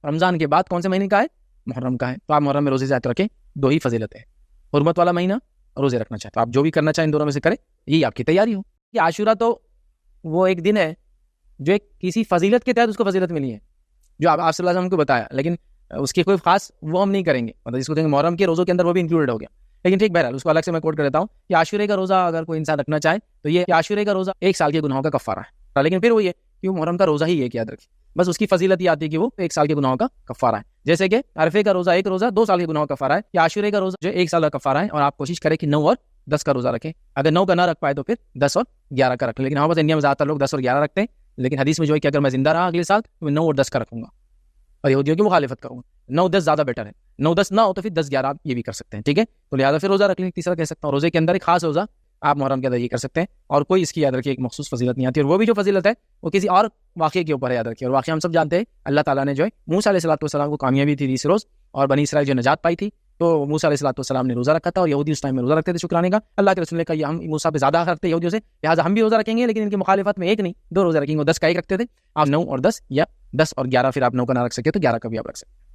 رمضان کے بعد کون سے مہینے کا ہے؟ محرم کا ہے. تو آپ محرم میں روزے زیادہ رکھیں. دو ہی فضیلتیں ہیں, حرمت والا مہینہ, روزے رکھنا چاہتے. آپ جو بھی کرنا چاہیں ان دونوں میں سے کریں, یہی آپ کی تیاری ہو. یہ عاشورہ تو وہ ایک دن ہے جو ایک کسی فضیلت کے تحت اس کو فضیلت ملی ہے, جو آپ صلی اللہ علیہ وسلم کو بتایا, لیکن اس کی کوئی خاص وہ ہم نہیں کریں گے, مطلب اس کو محرم کے روزوں کے اندر وہ بھی انکلوڈڈ ہو گیا. لیکن ٹھیک, بہرحال اس کو الگ سے میں کوٹ کر دیتا ہوں کہ عاشورے کا روزہ اگر کوئی انسان رکھنا چاہے تو یہ عاشورے کا روزہ 1 سال کے گناہوں کا کفارہ ہے. لیکن پھر وہ یہ کہ وہ محرم کا روزہ ہی ایک یاد رکھے, بس اس کی فضیلت یہ آتی ہے کہ وہ 1 سال کے گناہوں کا کفارہ ہے. جیسے کہ عرفے کا روزہ 1 روزہ 2 سال کے گناہوں کا کفارہ ہے, یا عاشورے کا روزہ جو 1 سال کا کفارہ ہے. اور آپ کوشش کریں کہ 9 اور 10 کا روزہ رکھیں. اگر 9 کا نہ رکھ پائے تو پھر 10 اور 11 کا رکھ لیں. لیکن ہمارے پاس انڈیا میں زیادہ تر لوگ 10 اور 11 رکھتے ہیں, لیکن حدیث میں جو ہے کہ اگر میں زندہ رہا اگلے سال تو میں 9 اور 10 کا رکھوں گا اور یہودیوں کی مخالفت کروں گا. 9-10 زیادہ بیٹر ہے. 9-10 نہ ہو تو پھر 10-11 آپ یہ بھی کر سکتے ہیں, ٹھیک ہے. تو لہٰذا پھر روزہ رکھ لیں. تیسرا کہہ سکتا ہوں روزے کے اندر ایک خاص روزہ آپ محرم کے اندر یہ کر سکتے ہیں, اور کوئی اس کی یاد رکھیے ایک مخصوص فضیلت نہیں آتی, اور وہ بھی جو فضیلت ہے وہ کسی اور واقعے کے اوپر ہے, یاد رکھیے. اور واقعہ ہم سب جانتے ہیں, اللہ تعالیٰ نے جو ہے موسیٰ علیہ السلام کو کامیابی تھی 30 روز, اور بنی اسرائیل جو نجات پائی تھی, تو موسیٰ علیہ السلام نے روزہ رکھا تھا, اور یہودی اس ٹائم میں روزہ رکھتے تھے شکرانے کا. اللہ کے رسول نے کہا یہ ہم موسیٰ پہ زیادہ حق رکھتے ہیں یہودیوں سے, لہٰذا ہم بھی روزہ رکھیں گے, لیکن ان کی مخالفت میں 1 نہیں 2 روزہ رکھیں گے. وہ 10 کا 1 رکھتے تھے, آپ 9 اور 10 یا 10 اور 11, پھر آپ 9 کا نہ رکھ سکے تو 11 کا بھی آپ رکھ سکتے.